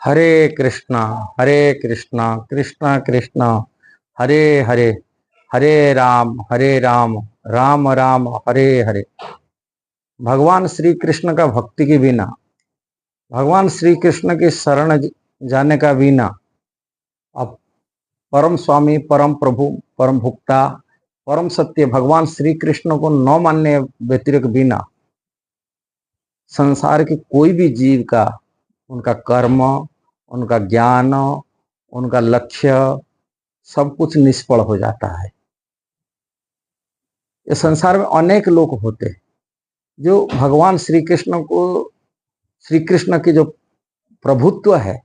हरे कृष्णा हरे कृष्णा कृष्णा कृष्णा हरे हरे, हरे राम राम राम हरे हरे। भगवान श्री कृष्ण का भक्ति के बिना, भगवान श्री कृष्ण के शरण जाने का बिना, अब परम स्वामी, परम प्रभु, परम भुक्ता, परम सत्य भगवान श्री कृष्ण को न मानने व्यतिरिक्त बिना संसार के कोई भी जीव का, उनका कर्म, उनका ज्ञान, उनका लक्ष्य सब कुछ निष्फल हो जाता है। इस संसार में अनेक लोग होते हैं जो भगवान श्री कृष्ण को, श्री कृष्ण की जो प्रभुत्व है,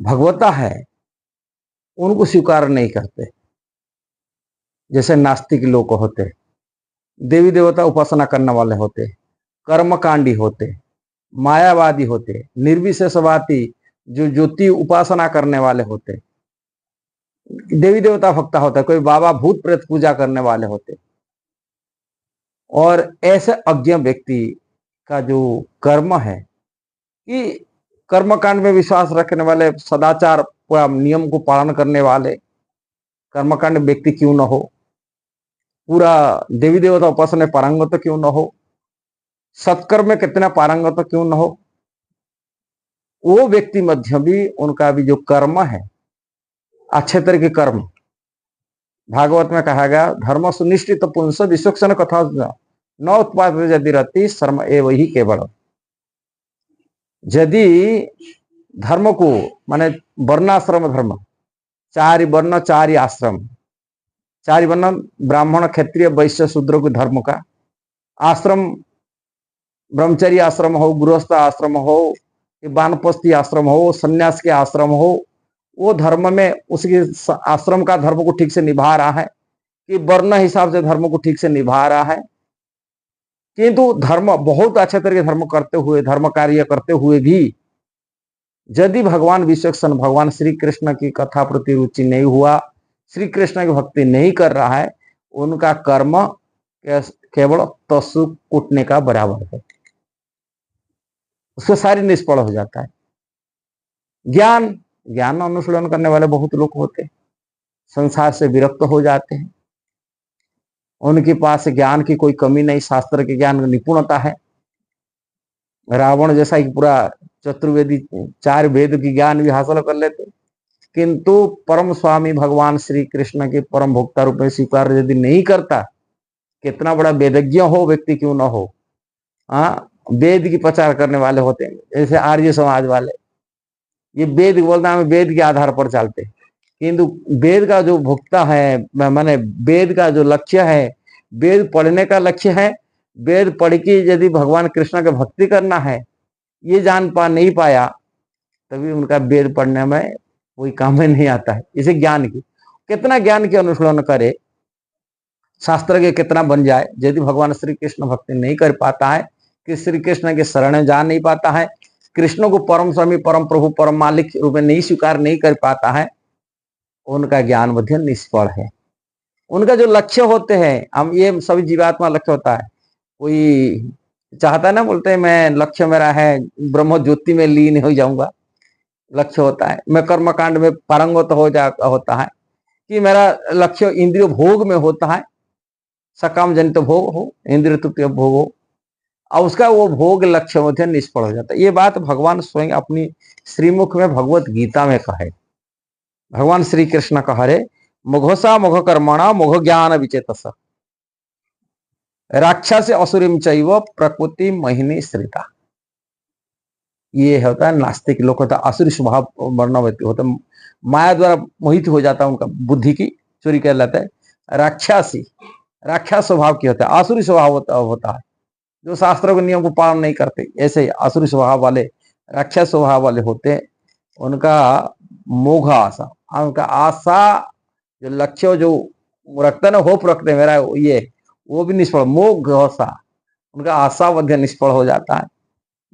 भगवता है, उनको स्वीकार नहीं करते। जैसे नास्तिक लोग होते, देवी देवता उपासना करने वाले होते, कर्मकांडी होते, मायावादी होते, निर्विशेषवादी जो ज्योति उपासना करने वाले होते, देवी देवता भक्ता होता है, कोई बाबा भूत प्रेत पूजा करने वाले होते। और ऐसे अज्ञ व्यक्ति का जो कर्म है कि कर्मकांड में विश्वास रखने वाले, सदाचार पूरा नियम को पालन करने वाले कर्मकांड व्यक्ति क्यों न हो, पूरा देवी देवता उपासना में पारंगत क्यों न हो, सत्कर्म में कितना पारंगत क्यों न हो, वो व्यक्ति मध्य भी उनका भी जो कर्म है, अच्छे तरह के कर्म, भागवत में कहा गया धर्म सुनिश्चित पुंस विश्वक्षण कथा न उत्पाद यदि रति शर्म एव ही केवल। यदि धर्म को माने वर्णाश्रम धर्म, चारि वर्ण चारि आश्रम, चारि वर्ण ब्राह्मण क्षत्रिय वैश्य शूद्र के धर्म का आश्रम, ब्रह्मचर्य आश्रम हो, गृहस्थ आश्रम हो, वानप्रस्थी आश्रम हो, सन्यास के आश्रम हो, वो धर्म में उसके आश्रम का धर्म को ठीक से निभा रहा है कि वर्ण हिसाब से धर्म को ठीक से निभा रहा है, किंतु धर्म बहुत अच्छे तरह धर्म करते हुए, धर्म कार्य करते हुए भी यदि भगवान विचक्षण भगवान श्री कृष्ण की कथा प्रति रुचि नहीं हुआ, श्री कृष्ण की भक्ति नहीं कर रहा है, उनका कर्म केवल तसु कूटने का बराबर है, उसका सारी निष्फल हो जाता है। ज्ञान ज्ञान अनुशीलन करने वाले बहुत लोग होते, संसार से विरक्त हो जाते हैं, उनके पास ज्ञान की कोई कमी नहीं, शास्त्र के ज्ञान निपुणता है। रावण जैसा ही पूरा चतुर्वेदी, चार वेद की ज्ञान भी हासिल कर लेते, किंतु परम स्वामी भगवान श्री कृष्ण के परम भोक्ता रूप में स्वीकार यदि नहीं करता, कितना बड़ा वेदज्ञ हो व्यक्ति क्यों न हो, वेद की प्रचार करने वाले होते हैं, जैसे आर्य समाज वाले, ये वेद बोलना है, वेद के आधार पर चलते, किंतु वेद का जो भोक्ता है, माने वेद का जो लक्ष्य है, वेद पढ़ने का लक्ष्य है, वेद पढ़ के यदि भगवान कृष्ण की भक्ति करना है, ये जान नहीं पाया, तभी उनका वेद पढ़ने में कोई काम में नहीं आता है। इसे ज्ञान की, कितना ज्ञान की अनुशीलन करे, शास्त्र के कितना बन जाए, यदि भगवान श्री कृष्ण भक्ति नहीं कर पाता है, कि श्री कृष्ण के शरण जा नहीं पाता है, कृष्ण को परम स्वामी, परम प्रभु, परम मालिक रूप में नहीं स्वीकार नहीं कर पाता है, उनका ज्ञान मध्य निष्फल है। उनका जो लक्ष्य होते हैं, हम ये सभी जीवात्मा लक्ष्य होता है, कोई चाहता है ना, बोलते हैं मैं लक्ष्य मेरा है ब्रह्म ज्योति में लीन हो जाऊंगा, लक्ष्य होता है मैं कर्मकांड में पारंगत होता है, कि मेरा लक्ष्य इंद्रिय भोग में होता है, सकाम जनित भोग हो, इंद्रिय तृतीय भोग हो, और उसका वो भोग लक्ष्य मध्य निष्फल हो जाता है। ये बात भगवान स्वयं अपनी श्रीमुख में भगवत गीता में कहे, भगवान श्री कृष्ण कह रहे मुघसा मुघ कर्मणा मुघ ज्ञान विचेतस राक्षस असुरीम चैव प्रकृति महिनी श्रिता। ये होता है नास्तिक लोग, होता है असुरी स्वभाव वर्ण व्यक्ति होता है, माया द्वारा मोहित हो जाता है, उनका बुद्धि की चोरी कर लेता है। राक्षसी, राक्षस स्वभाव की होता है, आसुरी स्वभाव होता है, जो शास्त्रों के नियम को पालन नहीं करते, ऐसे आसुरी स्वभाव वाले, राक्षस स्वभाव वाले होते हैं। उनका मोघ आशा, उनका आशा जो लक्ष्य जो रखते ना, होप रखते मेरा ये, वो भी निष्फल, मोघ आशा, उनका आशा मध्य निष्फल हो जाता है।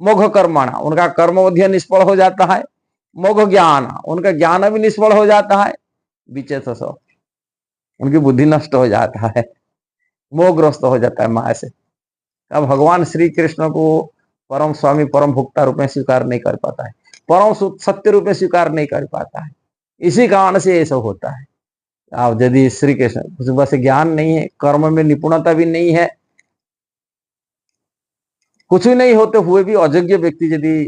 मोघ कर्मणा, उनका कर्म मध्य निष्फल हो जाता है। मोघ ज्ञान, उनका ज्ञान भी निष्फल हो जाता है। विचेत उनकी बुद्धि नष्ट हो जाता है, मोहग्रस्त हो जाता है माया से। अब भगवान श्री कृष्ण को परम स्वामी, परम भुक्ता रूप में स्वीकार नहीं कर पाता है, परम सत्य रूप में स्वीकार नहीं कर पाता है। इसी कारण से ये सब होता है। आप यदि श्री कृष्ण सुबह से ज्ञान नहीं है, कर्म में निपुणता भी नहीं है, कुछ भी नहीं होते हुए भी अयोग्य व्यक्ति यदि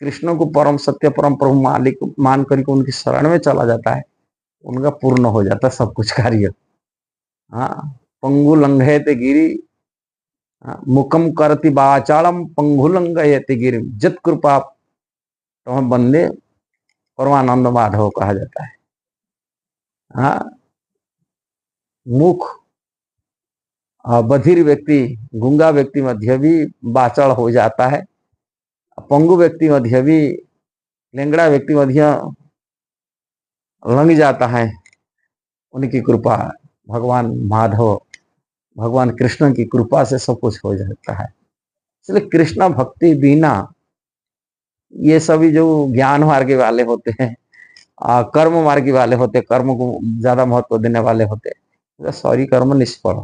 कृष्ण को परम सत्य परम प्रभु मालिक मान करके उनकी शरण में चला जाता है, उनका पूर्ण हो जाता है सब कुछ कार्य। हाँ, पंगु लंघयते गिरी, मुकम करति बाचालम पंगु लंघयते गिरी, जत कृपा तो बंदे परमानंद माधव कहा जाता है। हाँ, मुख बधिर व्यक्ति, गूंगा व्यक्ति मध्य भी बाचल हो जाता है, पंगु व्यक्ति मध्य भी, लेंगड़ा व्यक्ति मध्य लंघ जाता है। उनकी कृपा, भगवान माधव भगवान कृष्ण की कृपा से सब कुछ हो जाता है। इसलिए कृष्ण भक्ति बिना ये सभी जो ज्ञान मार्ग वाले होते हैं, कर्म मार्गी वाले होते, कर्म को ज्यादा महत्व देने वाले होते, सॉरी कर्म निष्फल,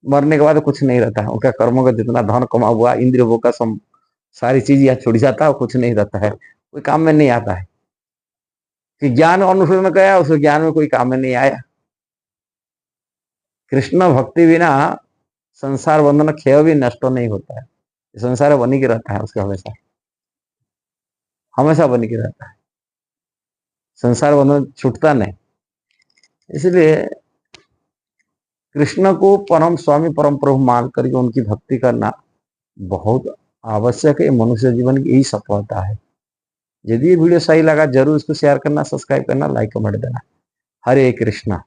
मरने के बाद कुछ नहीं रहता है उनका। कर्मों का जितना धन कमा हुआ, इंद्रिय भोग का सारी चीज यहाँ छुड़ जाता है, कुछ नहीं रहता है, कोई काम में नहीं आता है। कि ज्ञान अनुसूर में गया, उस ज्ञान में कोई काम में नहीं आया। कृष्ण भक्ति बिना संसार बंधन क्षय भी नष्ट नहीं होता है, संसार बनी के रहता है उसका, हमेशा हमेशा बनी के रहता है, संसार बंधन छूटता नहीं। इसलिए कृष्ण को परम स्वामी परम प्रभु मान करके उनकी भक्ति करना बहुत आवश्यक है। मनुष्य जीवन की यही सफलता है। यदि ये वीडियो सही लगा जरूर इसको शेयर करना, सब्सक्राइब करना, लाइक कमेंट देना। हरे कृष्णा।